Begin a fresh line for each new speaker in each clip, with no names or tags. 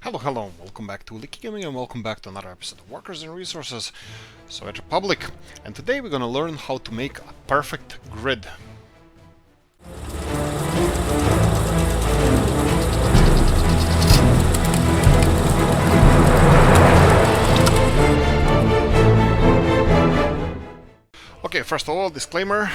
Hello, welcome back to Oolykee Gaming and welcome back to another episode of Workers and Resources, Soviet Republic. And today we're gonna learn how to make a perfect grid. Okay, first of all, disclaimer,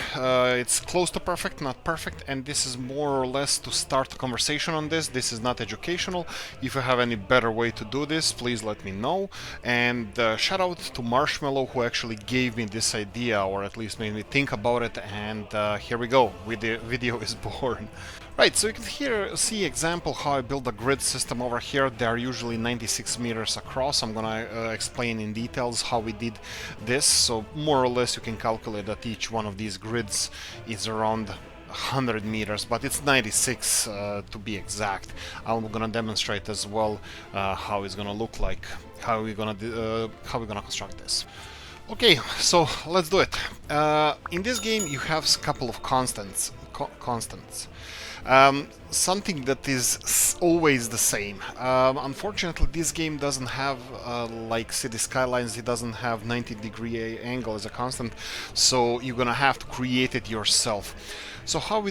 it's close to perfect, not perfect, and this is more or less to start a conversation on this. This is not educational. If you have any better way to do this, please let me know. And shout out to Marshmallow, who actually gave me this idea, or at least made me think about it, and here we go, the video is born. Right, so you can see example how I build a grid system over here. They are usually 96 meters across. I'm gonna explain in details how we did this. So more or less you can calculate that each one of these grids is around 100 meters, but it's 96 to be exact. I'm gonna demonstrate as well how it's gonna look like, how we're gonna construct this. Okay, so let's do it. In this game you have a couple of constants. Something that is always the same. Unfortunately, this game doesn't have, like City Skylines, it doesn't have 90-degree angle as a constant, so you're gonna have to create it yourself. So how we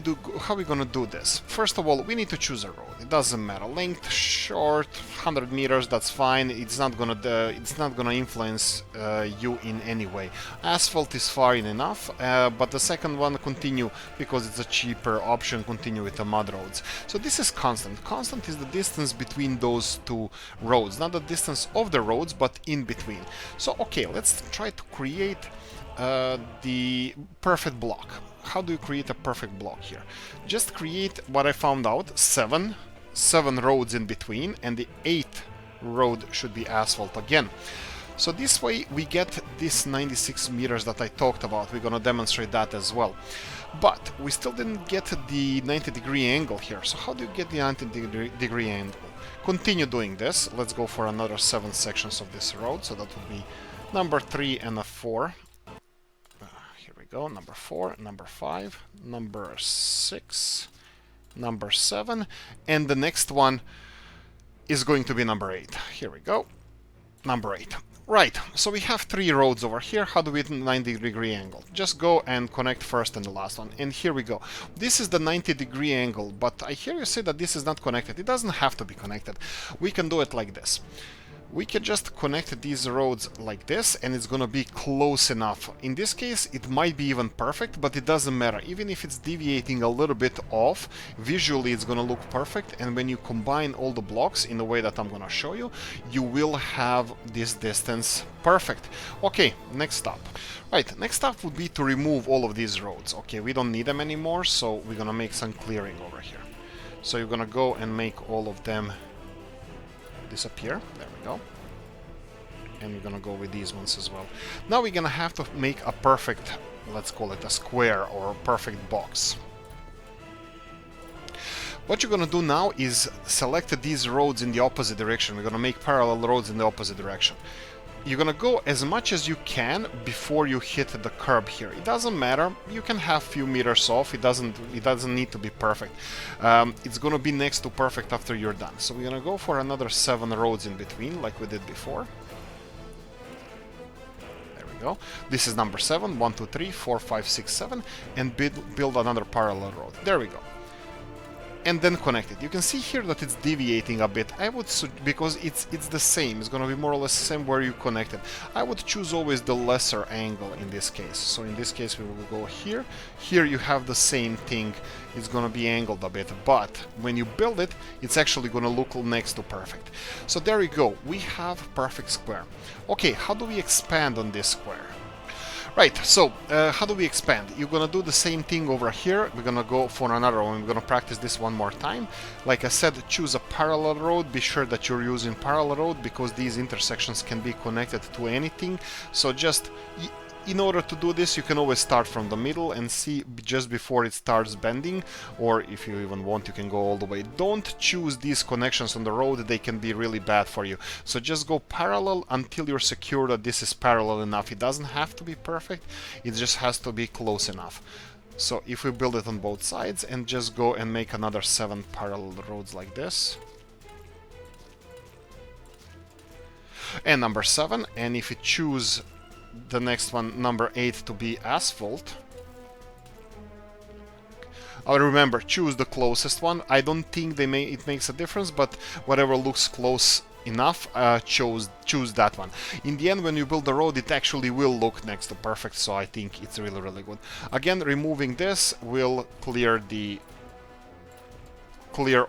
gonna do this? First of all, we need to choose a road. It doesn't matter, length, short, 100 meters, that's fine. It's not gonna influence you in any way. Asphalt is fine enough, but the second one, continue, because it's a cheaper option, continue with the mud roads. So this is constant. Constant is the distance between those two roads, not the distance of the roads, but in between. So okay, let's try to create the perfect block. How do you create a perfect block here? Just create what I found out, seven roads in between, and the 8th road should be asphalt again. So this way we get this 96 meters that I talked about. We're gonna demonstrate that as well. But we still didn't get the 90-degree angle here. So how do you get the 90-degree angle? Continue doing this. Let's go for another 7 sections of this road. So that would be number 3 and a 4. Here we go. Number 4, number 5, number 6, number 7. And the next one is going to be number 8. Here we go. Number 8. Right, so we have 3 roads over here. How do we get 90-degree angle? Just go and connect first and the last one. And here we go. This is the 90-degree angle, but I hear you say that this is not connected. It doesn't have to be connected. We can do it like this. We can just connect these roads like this, and it's gonna be close enough. In this case, it might be even perfect, but it doesn't matter. Even if it's deviating a little bit off, visually it's gonna look perfect, and when you combine all the blocks in the way that I'm gonna show you, you will have this distance perfect. Okay, next step. Right, next step would be to remove all of these roads. Okay, we don't need them anymore, so we're gonna make some clearing over here. So you're gonna go and make all of them disappear. There we go. And we're gonna go with these ones as well. Now we're gonna have to make a perfect, let's call it a square or a perfect box. What you're gonna do now is select these roads in the opposite direction. We're gonna make parallel roads in the opposite direction. You're gonna go as much as you can before you hit the curb here. It doesn't matter. You can have few meters off. It doesn't need to be perfect. It's gonna be next to perfect after you're done. So we're gonna go for another 7 roads in between, like we did before. There we go. This is number 7. 1, 2, 3, 4, 5, 6, 7, and build another parallel road. There we go. And then connect it. You can see here that it's deviating a bit. I would, because it's the same. It's gonna be more or less the same where you connect it. I would choose always the lesser angle in this case. So in this case we will go here. Here you have the same thing. It's gonna be angled a bit, but when you build it, it's actually gonna look next to perfect. So there you go. We have perfect square. Okay, how do we expand on this square? Right, so how do we expand? You're gonna do the same thing over here. We're gonna go for another one. We're gonna practice this one more time. Like I said, choose a parallel road. Be sure that you're using parallel road because these intersections can be connected to anything. So just in order to do this, you can always start from the middle and see just before it starts bending, or if you even want, you can go all the way. Don't choose these connections on the road, they can be really bad for you. So just go parallel until you're secure that this is parallel enough. It doesn't have to be perfect, it just has to be close enough. So if we build it on both sides and just go and make another 7 parallel roads like this. and number 7. And if you choose the next one, number 8, to be asphalt, remember, choose the closest one. I don't think it makes a difference, but whatever looks close enough, choose that one. In the end, when you build the road, it actually will look next to perfect, so I think it's really, really good. Again, removing this will clear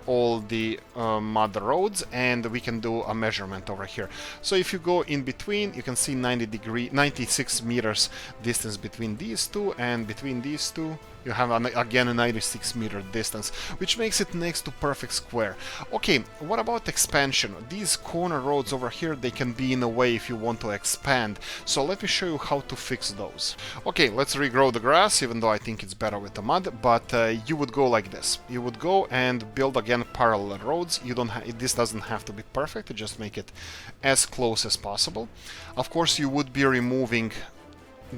all the mud roads, and we can do a measurement over here. So if you go in between, you can see 96 meters distance between these two, and between these two you have again a 96 meter distance, which makes it next to perfect square. Okay, what about expansion? These corner roads over here, they can be in a way if you want to expand. So let me show you how to fix those. Okay, let's regrow the grass, even though I think it's better with the mud, but you would go like this. You would go and build again parallel roads. This doesn't have to be perfect, just make it as close as possible. Of course, you would be removing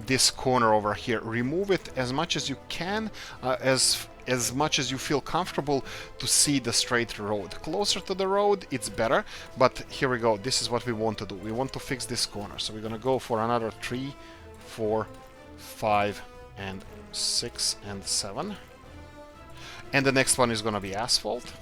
this corner over here. Remove it as much as you can, as much as you feel comfortable to see the straight road. Closer to the road, it's better, but here we go. This is what we want to do. We want to fix this corner, so we're gonna go for another 3, 4, 5, and 6, and 7. And the next one is gonna be asphalt.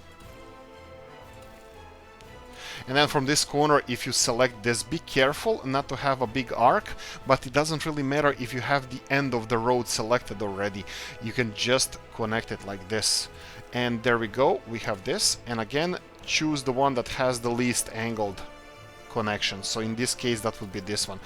And then from this corner, if you select this, be careful not to have a big arc, but it doesn't really matter if you have the end of the road selected already. You can just connect it like this. And there we go, we have this. And again, choose the one that has the least angled connection. So in this case, that would be this one.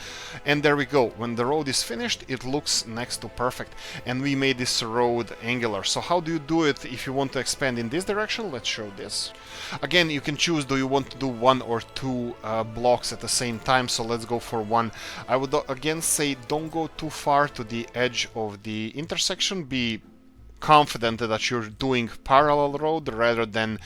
And there we go. When the road is finished, it looks next to perfect. And we made this road angular. So how do you do it if you want to expand in this direction? Let's show this. Again, you can choose, do you want to do 1 or 2 blocks at the same time? So let's go for 1. I would again say don't go too far to the edge of the intersection. Be confident that you're doing parallel road rather than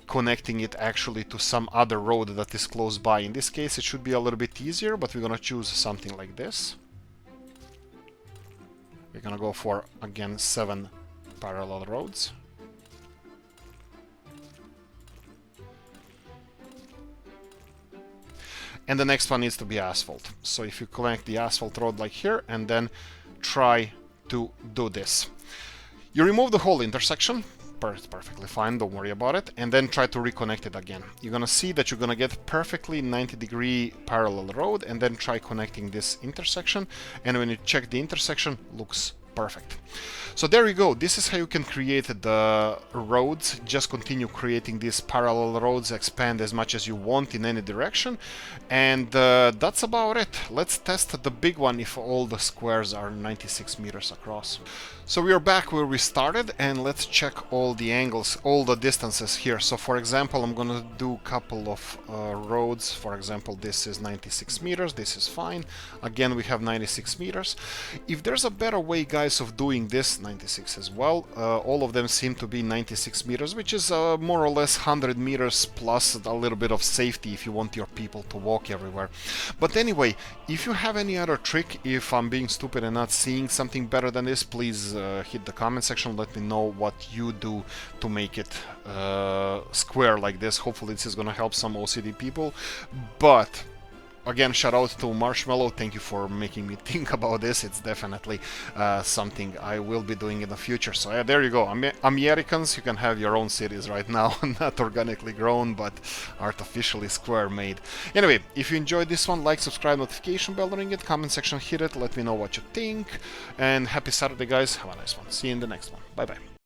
connecting it actually to some other road that is close by. In this case, it should be a little bit easier, but we're gonna choose something like this. We're gonna go for, again, 7 parallel roads. And the next one needs to be asphalt. So if you connect the asphalt road like here, and then try to do this. You remove the whole intersection, it's perfectly fine, don't worry about it, and then try to reconnect it again. You're gonna see that you're gonna get perfectly 90-degree parallel road, and then try connecting this intersection, and when you check the intersection, looks perfect. So there you go. This is how you can create the roads. Just continue creating these parallel roads, expand as much as you want in any direction, and that's about it. Let's test the big one if all the squares are 96 meters across. So we are back where we started, and let's check all the angles, all the distances here. So for example, I'm gonna do a couple of roads. For example, this is 96 meters, this is fine. Again, we have 96 meters. If there's a better way, guys, of doing this, 96 as well, all of them seem to be 96 meters, which is more or less 100 meters plus a little bit of safety if you want your people to walk everywhere. But anyway, if you have any other trick, if I'm being stupid and not seeing something better than this, please hit the comment section, let me know what you do to make it square like this. Hopefully this is gonna help some OCD people. But again, shout out to Marshmallow, thank you for making me think about this. It's definitely something I will be doing in the future. So yeah, there you go. Americans, you can have your own cities right now, not organically grown, but artificially square made. Anyway, if you enjoyed this one, like, subscribe, notification bell, ring it, comment section, hit it, let me know what you think, and happy Saturday, guys. Have a nice one. See you in the next one. Bye bye.